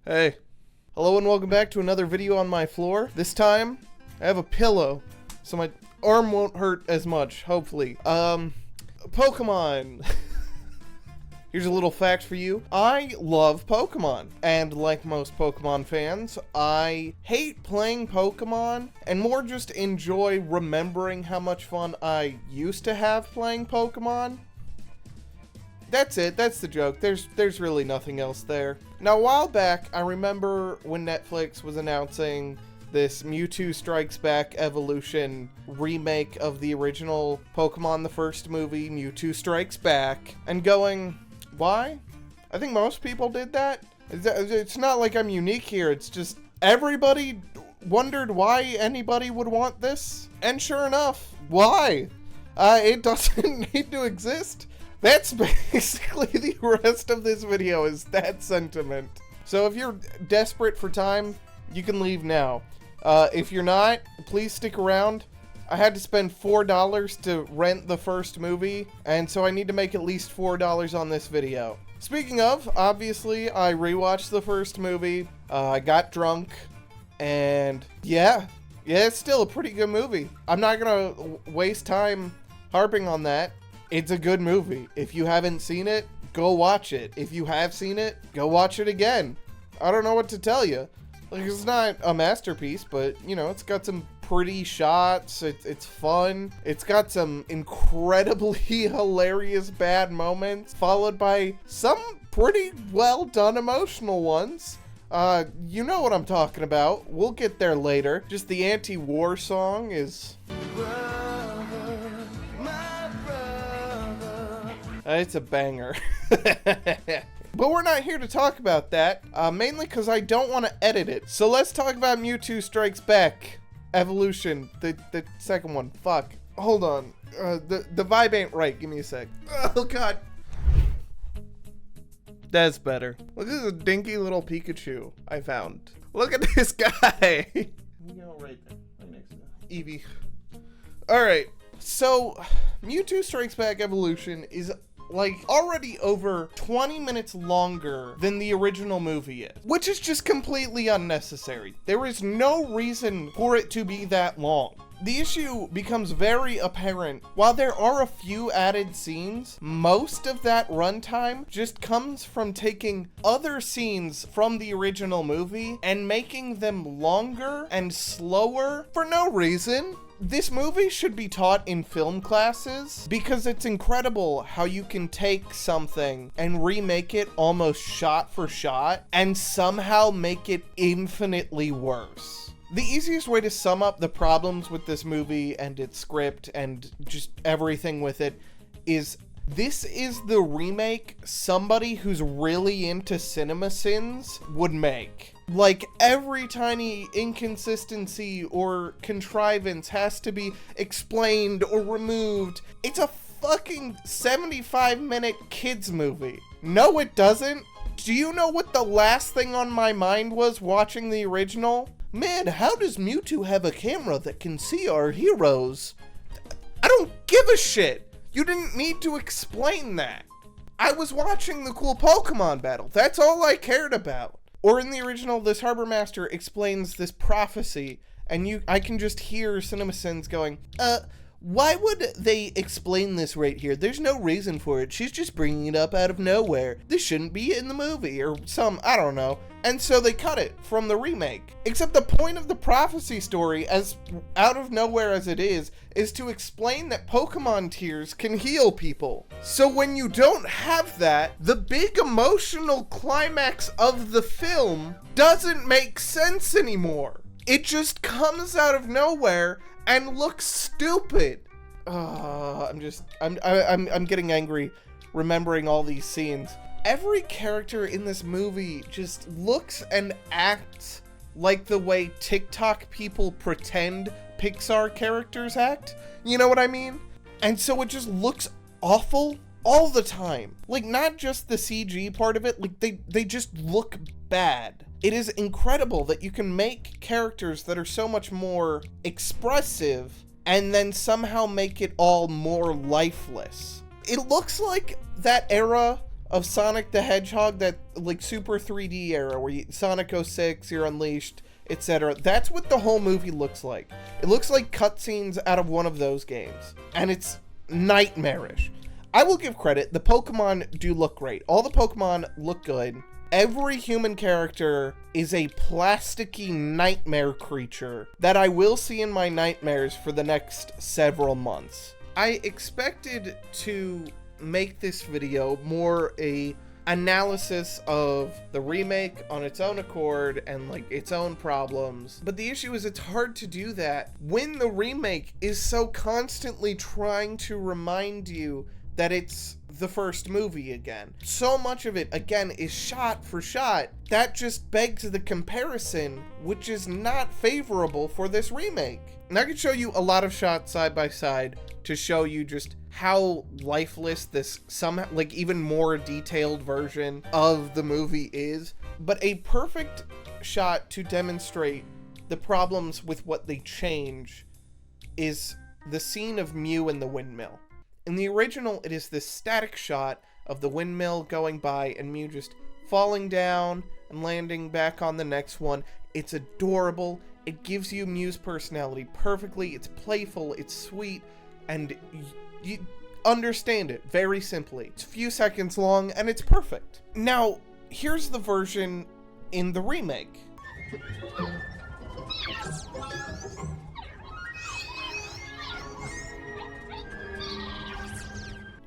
Hey. Hello and welcome back to another video on my floor. This time, I have a pillow, so my arm won't hurt as much, hopefully. Pokemon. Here's a little fact for you. I love Pokemon, and like most Pokemon fans, I hate playing Pokemon and more just enjoy remembering how much fun I used to have playing Pokemon. That's it, that's the joke. There's really nothing else there. Now, a while back, I remember when Netflix was announcing this Mewtwo Strikes Back Evolution remake of the original Pokemon, the first movie, Mewtwo Strikes Back, and going, why? I think most people did that. It's not like I'm unique here, it's just everybody wondered why anybody would want this, and sure enough, why? It doesn't need to exist. That's basically the rest of this video, is that sentiment. So if you're desperate for time, you can leave now. If you're not, please stick around. I had to spend $4 to rent the first movie, and so I need to make at least $4 on this video. Speaking of, obviously, I rewatched the first movie, I got drunk, and yeah, it's still a pretty good movie. I'm not gonna waste time harping on that. It's a good movie. If you haven't seen it, go watch it. If you have seen it, go watch it again. I don't know what to tell you. Like, it's not a masterpiece, but, you know, it's got some pretty shots. It's fun. It's got some incredibly hilarious bad moments, followed by some pretty well done emotional ones. You know what I'm talking about. We'll get there later. Just the anti-war song is... it's a banger. But we're not here to talk about that, mainly because I don't want to edit it. So let's talk about Mewtwo Strikes Back Evolution, the second one. Fuck. Hold on. The vibe ain't right. Give me a sec. Oh, God. That's better. Look at this dinky little Pikachu I found. Look at this guy. You go right there. Right next to Eevee. Alright. So, Mewtwo Strikes Back Evolution is like already over 20 minutes longer than the original movie is, which is just completely unnecessary. There is no reason for it to be that long. The issue becomes very apparent. While there are a few added scenes, most of that runtime just comes from taking other scenes from the original movie and making them longer and slower for no reason. This movie should be taught in film classes because it's incredible how you can take something and remake it almost shot for shot and somehow make it infinitely worse. The easiest way to sum up the problems with this movie and its script and just everything with it is this is the remake somebody who's really into cinema sins would make. Like, every tiny inconsistency or contrivance has to be explained or removed. It's a fucking 75-minute kids movie. No, it doesn't. Do you know what the last thing on my mind was watching the original? Man, how does Mewtwo have a camera that can see our heroes? I don't give a shit. You didn't need to explain that. I was watching the cool Pokemon battle. That's all I cared about. Or in the original, this Harbor Master explains this prophecy, and I can just hear CinemaSins going, why would they explain this right here? There's no reason for it. She's just bringing it up out of nowhere. This shouldn't be in the movie, or I don't know. And so they cut it from the remake. Except the point of the prophecy story, as out of nowhere as it is to explain that Pokemon tears can heal people. So when you don't have that, the big emotional climax of the film doesn't make sense anymore. It just comes out of nowhere and looks stupid. I'm getting angry remembering all these scenes. Every character in this movie just looks and acts like the way TikTok people pretend Pixar characters act. You know what I mean? And so it just looks awful all the time. Like, not just the CG part of it, like they just look bad. It is incredible that you can make characters that are so much more expressive and then somehow make it all more lifeless. It looks like that era of Sonic the Hedgehog, that like super 3D era where Sonic 06, you're unleashed, etc. That's what the whole movie looks like. It looks like cutscenes out of one of those games, and it's nightmarish. I will give credit, the Pokemon do look great. All the Pokemon look good. Every human character is a plasticky nightmare creature that I will see in my nightmares for the next several months. I expected to make this video more a analysis of the remake on its own accord and like its own problems, but the issue is it's hard to do that when the remake is so constantly trying to remind you that it's the first movie again. So much of it, again, is shot for shot. That just begs the comparison, which is not favorable for this remake. And I could show you a lot of shots side by side to show you just how lifeless this somehow, like, even more detailed version of the movie is. But a perfect shot to demonstrate the problems with what they change is the scene of Mew in the windmill. In the original, it is this static shot of the windmill going by and Mew just falling down and landing back on the next one. It's adorable. It gives you Mew's personality perfectly. It's playful, it's sweet, and you understand it very simply. It's a few seconds long and it's perfect. Now, here's the version in the remake.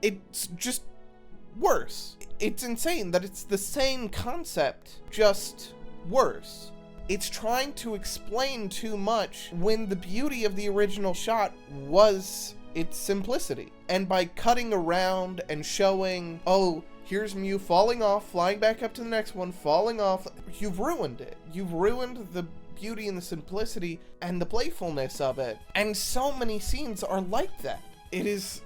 It's just worse. It's insane that it's the same concept, just worse. It's trying to explain too much when the beauty of the original shot was its simplicity. And by cutting around and showing, oh, here's Mew falling off, flying back up to the next one, falling off, you've ruined it. You've ruined the beauty and the simplicity and the playfulness of it. And so many scenes are like that. It is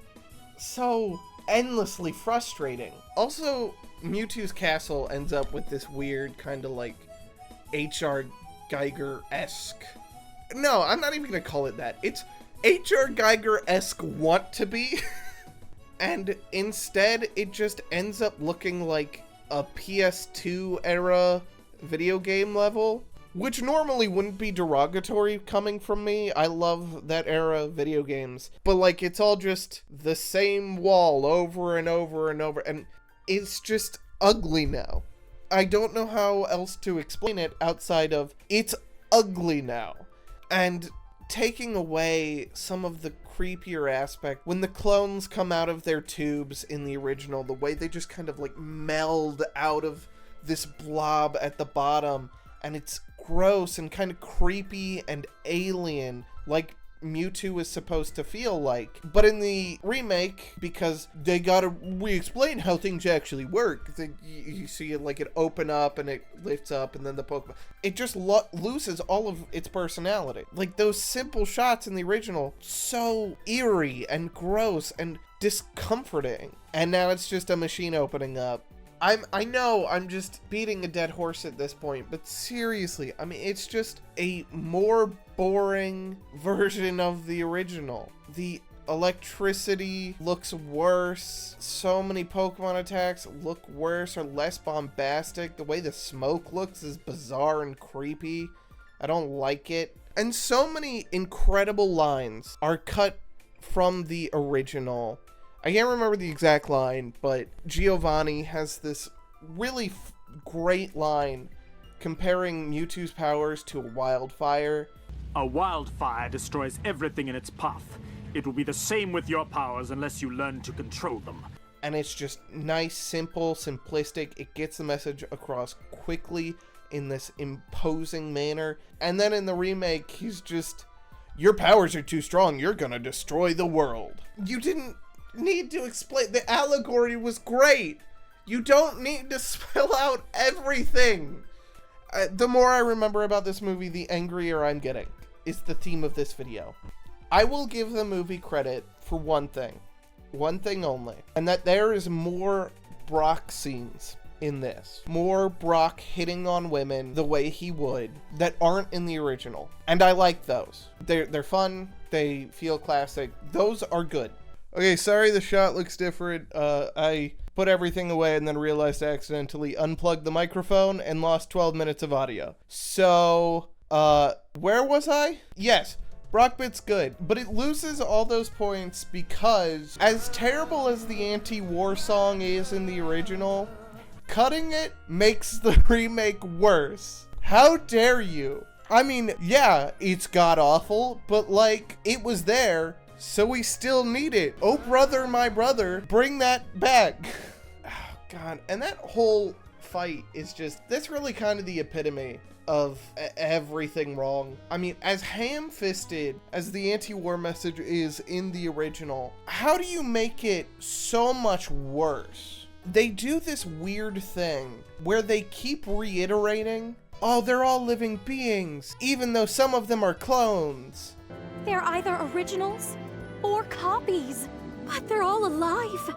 so endlessly frustrating. Also, Mewtwo's castle ends up with this weird kind of like H.R. Geiger-esque. No, I'm not even gonna call it that. It's H.R. Geiger-esque want to be. And instead, it just ends up looking like a PS2 era video game level, which normally wouldn't be derogatory coming from me. I love that era of video games. But like, it's all just the same wall over and over and over, and it's just ugly now. I don't know how else to explain it outside of it's ugly now. And taking away some of the creepier aspect, when the clones come out of their tubes in the original, the way they just kind of like meld out of this blob at the bottom, and it's gross and kind of creepy and alien, like Mewtwo is supposed to feel like. But in the remake, because they gotta re-explain how things actually work, you see it like it open up and it lifts up, and then the Pokemon, it just loses all of its personality. Like those simple shots in the original, so eerie and gross and discomforting, and now it's just a machine opening up. I know I'm just beating a dead horse at this point, but seriously, I mean, it's just a more boring version of the original. The electricity looks worse. So many Pokemon attacks look worse or less bombastic. The way the smoke looks is bizarre and creepy. I don't like it. And so many incredible lines are cut from the original. I can't remember the exact line, but Giovanni has this really great line comparing Mewtwo's powers to a wildfire. A wildfire destroys everything in its path. It will be the same with your powers unless you learn to control them. And it's just nice, simple, simplistic. It gets the message across quickly in this imposing manner. And then in the remake, he's just, your powers are too strong. You're gonna destroy the world. You didn't need to explain. The allegory was great. You don't need to spell out everything. The more I remember about this movie, the angrier I'm getting, is the theme of this video. I will give the movie credit for one thing only, and that there is more Brock scenes in this. More Brock hitting on women the way he would that aren't in the original. And I like those. They're fun, they feel classic. Those are good. Okay, sorry the shot looks different. I put everything away, and then realized I accidentally unplugged the microphone and lost 12 minutes of audio. So, where was I? Yes. Brockbit's good, but it loses all those points because, as terrible as the anti-war song is in the original, cutting it makes the remake worse. How dare you? I mean, yeah, it's god-awful, but like, it was there, so we still need it. Oh brother, my brother, bring that back. Oh god, and that whole fight is just, that's really kind of the epitome of everything wrong. I mean, as ham-fisted as the anti-war message is in the original, how do you make it so much worse? They do this weird thing where they keep reiterating, oh, they're all living beings, even though some of them are clones. They're either originals or copies, but they're all alive.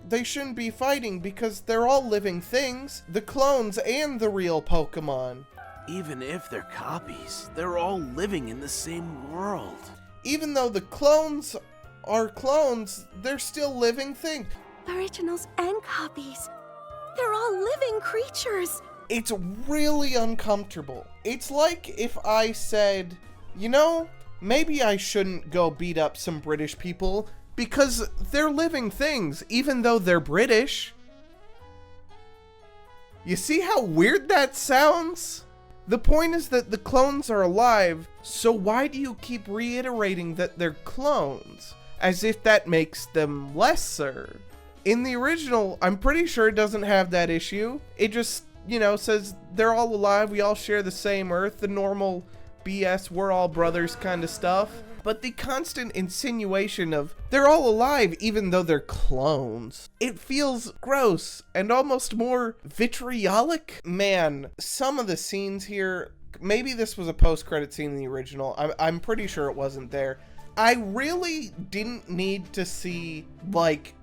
They shouldn't be fighting because they're all living things, the clones and the real Pokemon. Even if they're copies, they're all living in the same world. Even though the clones are clones, they're still living things. Originals and copies. They're all living creatures. It's really uncomfortable. It's like if I said, you know, maybe I shouldn't go beat up some British people because they're living things, even though they're British. You see how weird that sounds? The point is that the clones are alive, so why do you keep reiterating that they're clones? As if that makes them lesser. In the original, I'm pretty sure it doesn't have that issue. It just, you know, says they're all alive, we all share the same Earth, the normal BS, we're all brothers kind of stuff. But the constant insinuation of they're all alive even though they're clones, it feels gross and almost more vitriolic. Man, some of the scenes here, maybe this was a post-credit scene in the original, I'm pretty sure it wasn't there. I really didn't need to see like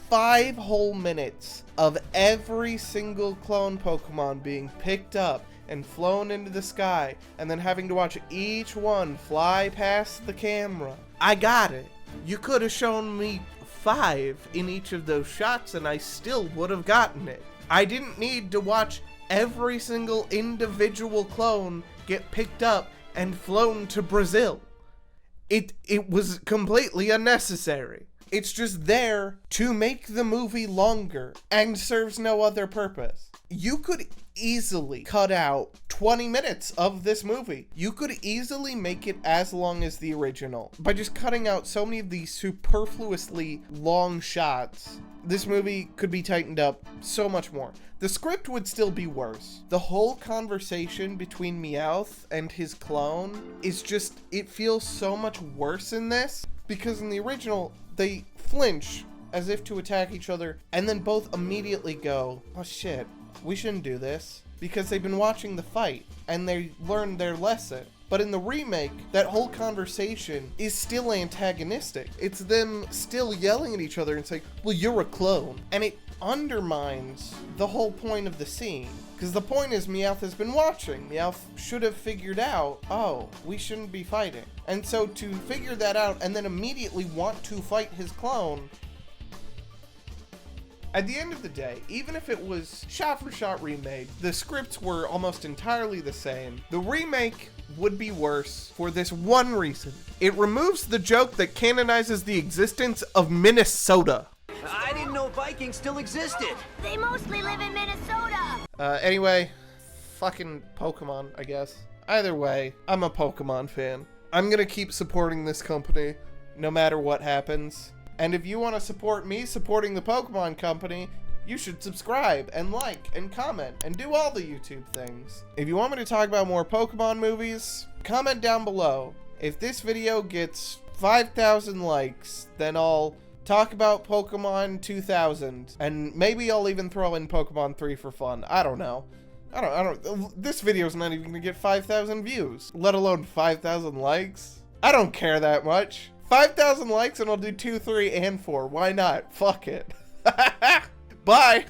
5 whole minutes of every single clone Pokemon being picked up and flown into the sky, and then having to watch each one fly past the camera. I got it. You could have shown me 5 in each of those shots and I still would have gotten it. I didn't need to watch every single individual clone get picked up and flown to Brazil. It was completely unnecessary. It's just there to make the movie longer and serves no other purpose. You could easily cut out 20 minutes of this movie. You could easily make it as long as the original by just cutting out so many of these superfluously long shots. This movie could be tightened up so much more. The script would still be worse. The whole conversation between Meowth and his clone is just, it feels so much worse in this, because in the original, they flinch as if to attack each other and then both immediately go, oh shit, we shouldn't do this, because they've been watching the fight and they learned their lesson. But in the remake, that whole conversation is still antagonistic. It's them still yelling at each other and saying, well, you're a clone. And it undermines the whole point of the scene. Because the point is Meowth has been watching. Meowth should have figured out, oh, we shouldn't be fighting. And so to figure that out and then immediately want to fight his clone, at the end of the day, even if it was shot-for-shot remade, the scripts were almost entirely the same. The remake would be worse for this one reason. It removes the joke that canonizes the existence of Minnesota. I didn't know Vikings still existed. They mostly live in Minnesota. Anyway, fucking Pokemon, I guess. Either way, I'm a Pokemon fan. I'm gonna keep supporting this company, no matter what happens. And if you want to support me supporting the Pokemon Company, you should subscribe and like and comment and do all the YouTube things. If you want me to talk about more Pokemon movies, comment down below. If this video gets 5,000 likes, then I'll talk about Pokemon 2000, and maybe I'll even throw in Pokemon 3 for fun. I don't know. I don't, this video's not even gonna get 5,000 views, let alone 5,000 likes. I don't care that much. 5,000 likes and I'll do 2, 3, and 4. Why not? Fuck it. Bye.